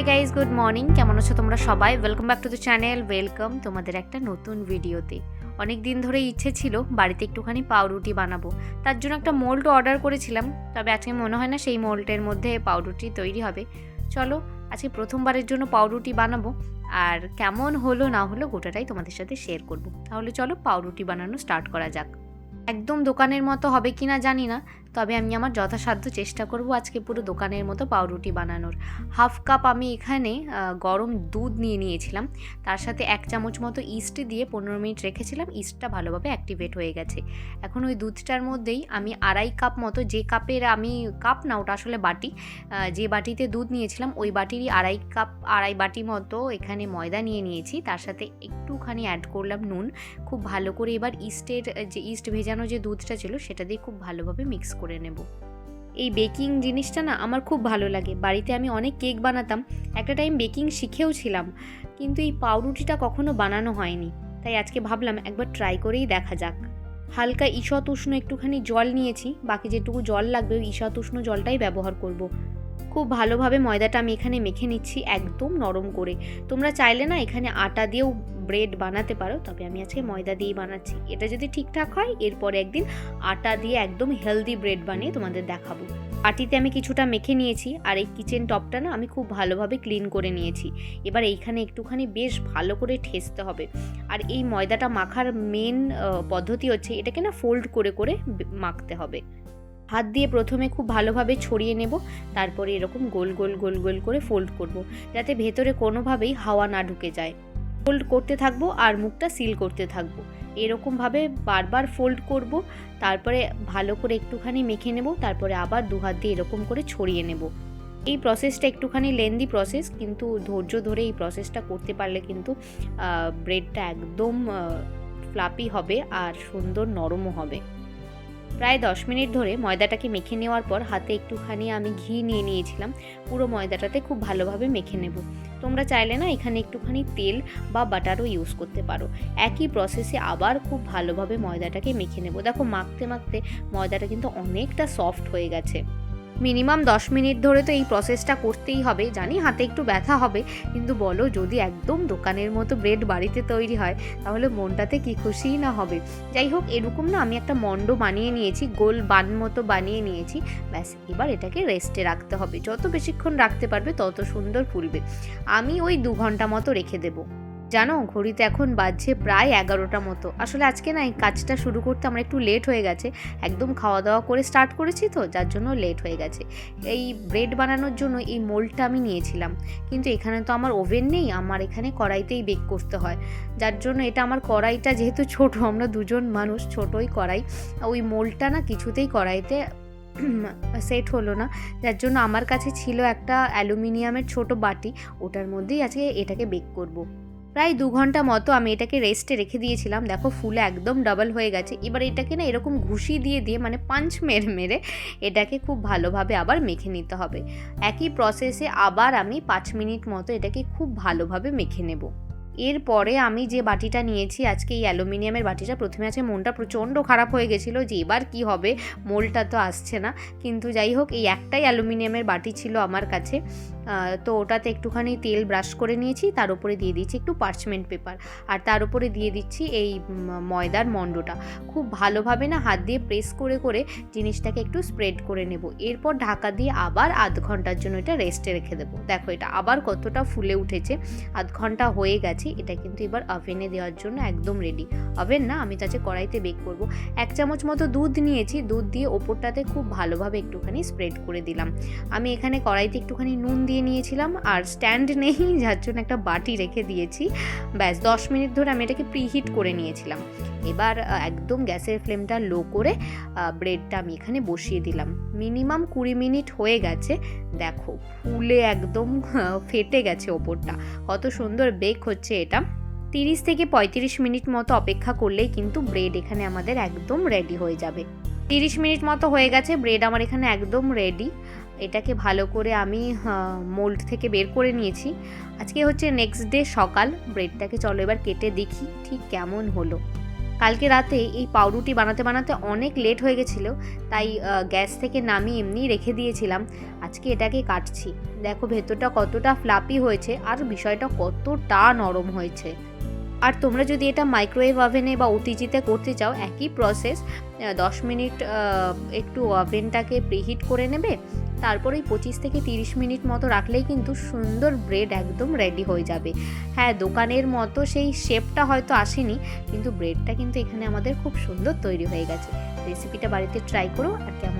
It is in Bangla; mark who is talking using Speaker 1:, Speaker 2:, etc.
Speaker 1: Hi guys, good morning. কেমন আছো তোমরা সবাই? Welcome back to the channel. Welcome তোমাদের একটা নতুন ভিডিওতে। অনেক দিন ধরে ইচ্ছে ছিল বাড়িতে একটুখানি পাউরুটি বানাবো, তার জন্য একটা মোল্ড অর্ডার করেছিলাম। তবে আজকে মনে হয় না সেই মোল্ডের মধ্যে পাউরুটি তৈরি হবে। চলো আজকে প্রথমবারের জন্য পাউরুটি বানাবো, আর কেমন হলো না হলো গোটাটাই তোমাদের সাথে শেয়ার করব। তাহলে চলো পাউরুটি বানানো স্টার্ট করা যাক। একদম দোকানের মতো হবে কিনা জানি না, তবে আমি আমার যথাসাধ্য চেষ্টা করব আজকে পুরো দোকানের মতো পাউরুটি বানানোর। হাফ কাপ আমি এখানে গরম দুধ নিয়ে নিয়েছিলাম, তার সাথে 1 চামচ মতো ইস্ট দিয়ে 15 মিনিট রেখেছিলাম। ইস্টটা ভালোভাবে অ্যাক্টিভেট হয়ে গেছে। এখন ওই দুধটার মধ্যেই আমি 2.5 কাপ মতো, যে কাপের আমি কাপ না ওটা আসলে বাটি, যে বাটিতে দুধ নিয়েছিলাম ওই বাটিরই 2.5 বাটি মতো এখানে ময়দা নিয়ে নিয়েছি। তার সাথে একটুখানি অ্যাড করলাম নুন। খুব ভালো করে এবার ইস্ট ভেজানো যে দুধটা ছিল সেটা দিয়ে খুব ভালোভাবে মিক্স করে নেব। এই বেকিং জিনিসটা না আমার খুব ভালো লাগে। বাড়িতে আমি অনেক কেক বানাতাম, একটা টাইম বেকিং শিখেও ছিলাম, কিন্তু এই পাউরুটিটা কখনো বানানো হয়নি। তাই আজকে ভাবলাম একবার ট্রাই করেই দেখা যাক। হালকা ঈষৎ উষ্ণ একটুখানি জল নিয়েছি, বাকি যেটুকু জল লাগবে ওই ঈষৎ উষ্ণ জলটাই ব্যবহার করব। খুব ভালোভাবে ময়দাটা আমি এখানে মেখে নিচ্ছি একদম নরম করে। তোমরা চাইলে না এখানে আটা দিয়েও ব্রেড বানাতে পারো, তবে আমি আজকে ময়দা দিয়েই বানাচ্ছি। এটা যদি ঠিকঠাক হয় এরপরে একদিন আটা দিয়ে একদম হেলদি ব্রেড বানিয়ে তোমাদের দেখাবো। বাটিতে আমি কিছুটা মেখে নিয়েছি, আর এই কিচেন টপটা না আমি খুব ভালোভাবে ক্লিন করে নিয়েছি। এবার এইখানে একটুখানি বেশ ভালো করে ঠেসতে হবে। আর এই ময়দাটা মাখার মেন পদ্ধতি হচ্ছে এটাকে না ফোল্ড করে করে মাখতে হবে। হাত দিয়ে প্রথমে খুব ভালোভাবে ছড়িয়ে নেব, তারপরে এরকম গোল গোল গোল গোল করে ফোল্ড করব, যাতে ভেতরে কোনোভাবেই হাওয়া না ঢুকে যায়। ফোল্ড করতে থাকবো আর মুখটা সিল করতে থাকবো। এরকমভাবে বারবার ফোল্ড করব, তারপরে ভালো করে একটুখানি মেখে নেব, তারপরে আবার 2 হাত দিয়ে এরকম করে ছড়িয়ে নেব। এই প্রসেসটা একটুখানি লেন্দি প্রসেস, কিন্তু ধৈর্য ধরে এই প্রসেসটা করতে পারলে কিন্তু ব্রেডটা একদম ফ্লাপি হবে আর সুন্দর নরমও হবে। প্রায় 10 মিনিট ধরে ময়দাটাকে মেখে নেওয়ার পর হাতে একটুখানি আমি ঘি নিয়ে নিয়েছিলাম। পুরো ময়দাটাতে খুব ভালোভাবে মেখে নেব। তোমরা চাইলে না এখানে একটুখানি তেল বা বাটারও ইউজ করতে পারো। একই প্রসেসে আবার খুব ভালোভাবে ময়দাটাকে মেখে নেব। দেখো মাখতে মাখতে ময়দাটা কিন্তু অনেকটা সফট হয়ে গেছে। মিনিমাম 10 মিনিট ধরে তো এই প্রসেসটা করতেই হবে। জানি হাতে একটু ব্যথা হবে, কিন্তু বলো যদি একদম দোকানের মতো ব্রেড বাড়িতে তৈরি হয় তাহলে মনটাতে কি খুশিই না হবে। যাই হোক, এরকম না আমি একটা মন্ড বানিয়ে নিয়েছি, গোল বান মতো বানিয়ে নিয়েছি। ব্যাস এবার এটাকে রেস্টে রাখতে হবে। যত বেশিক্ষণ রাখতে পারবে তত সুন্দর ফুলবে। আমি ওই 2 ঘন্টা মতো রেখে দেবো। জানো ঘড়িতে এখন বাজছে প্রায় 11টা মতো। আসলে আজকে না এই কাজটা শুরু করতে আমার একটু লেট হয়ে গেছে। একদম খাওয়া দাওয়া করে স্টার্ট করেছি তো, যার জন্য লেট হয়ে গেছে। এই ব্রেড বানানোর জন্য এই মোল্ডটা আমি নিয়েছিলাম, কিন্তু এখানে তো আমার ওভেন নেই, আমার এখানে কড়াইতেই বেক করতে হয়। যার জন্য এটা আমার কড়াইটা যেহেতু ছোট, আমরা 2 জন মানুষ, ছোটই কড়াই, ওই মোল্ডটা না কিছুতেই কড়াইতে সেট হলো না। যার জন্য আমার কাছে ছিল একটা অ্যালুমিনিয়ামের ছোট বাটি, ওটার মধ্যেই আজকে এটাকে বেক করব। প্রায় 2 ঘন্টা মতো আমি এটাকে রেস্টে রেখে দিয়েছিলাম। দেখো ফুলে একদম ডাবল হয়ে গেছে। এবার এটাকে না এরকম ঘুষি দিয়ে দিয়ে মানে পাঞ্চ মেরে মেরে এটাকে খুব ভালোভাবে আবার মেখে নিতে হবে। একই প্রসেসে আবার আমি 5 মিনিট মতো এটাকে খুব ভালোভাবে মেখে নেব। এরপরে আমি যে বাটিটা নিয়েছি আজকে, এই অ্যালুমিনিয়ামের বাটিটা, প্রথমে আছে মনটা প্রচণ্ড খারাপ হয়ে গেছিলো যে এবার কি হবে, মোল্ডটা তো আসছে না। কিন্তু যাই হোক, এই একটাই অ্যালুমিনিয়ামের বাটি ছিল আমার কাছে, তো ওটাতে একটুখানি তেল ব্রাশ করে নিয়েছি, তার উপরে দিয়ে দিচ্ছি একটু পার্চমেন্ট পেপার, আর তার উপরে দিয়ে দিচ্ছি এই ময়দার মন্ডটা। খুব ভালোভাবে না হাত দিয়ে প্রেস করে করে জিনিসটাকে একটু স্প্রেড করে নেব। এরপর ঢাকা দিয়ে আবার আধ ঘন্টার জন্য এটা রেস্টে রেখে দেবো। দেখো এটা আবার কতটা ফুলে উঠেছে। আধ ঘন্টা হয়ে গেছে। এটা কিন্তু এবার ওভেনে দেওয়ার জন্য একদম রেডি। ওভেন না, আমি তাতে কড়াইতে বেক করব। 1 চামচ মতো দুধ নিয়েছি, দুধ দিয়ে ওপরটাতে খুব ভালোভাবে একটুখানি স্প্রেড করে দিলাম। আমি এখানে কড়াইতে একটুখানি নুন দিয়ে নিয়েছিলাম, আর স্ট্যান্ড নেই যার জন্য একটা বাটি রেখে দিয়েছি। ব্যাস 10 মিনিট ধরে আমি এটাকে প্রিহিট করে নিয়েছিলাম। এবার একদম গ্যাসের ফ্লেমটা লো করে ব্রেডটা আমি এখানে বসিয়ে দিলাম। মিনিমাম 20 মিনিট হয়ে গেছে। দেখো ফুলে একদম ফেটে গেছে ওপরটা, কত সুন্দর বেক হচ্ছে এটা। 30 থেকে 35 মিনিট মতো অপেক্ষা করলেই কিন্তু ব্রেড এখানে আমাদের একদম রেডি হয়ে যাবে। 30 মিনিট মতো হয়ে গেছে, ব্রেড আমার এখানে একদম রেডি। এটাকে ভালো করে আমি মোল্ড থেকে বের করে নিয়েছি। আজকে হচ্ছে নেক্সট ডে সকাল। ব্রেডটাকে চলো এবার কেটে দেখি ঠিক কেমন হলো। কালকে রাতে এই পাউরুটি বানাতে বানাতে অনেক লেট হয়ে গেছিলো, তাই গ্যাস থেকে নামিয়ে এমনি রেখে দিয়েছিলাম। আজকে এটাকে কাটছি। দেখো ভেতরটা কতটা ফ্লাপি হয়েছে আর বিষয়টা কতটা নরম হয়েছে। আর তোমরা যদি এটা মাইক্রোওয়েভ ওভেনে বা ওটিজিতে করতে চাও, একই প্রসেস, 10 মিনিট একটু ওভেনটাকে প্রিহিট করে নেবে, তারপরে 25 থেকে 30 মিনিট মতো রাখলেই কিন্তু সুন্দর ব্রেড একদম রেডি হয়ে যাবে। হ্যাঁ, দোকানের মতো সেই শেপটা হয়তো আসেনি, কিন্তু ব্রেডটা কিন্তু এখানে আমাদের খুব সুন্দর তৈরি হয়ে গেছে। রেসিপিটা বাড়িতে ট্রাই করো আর কেমন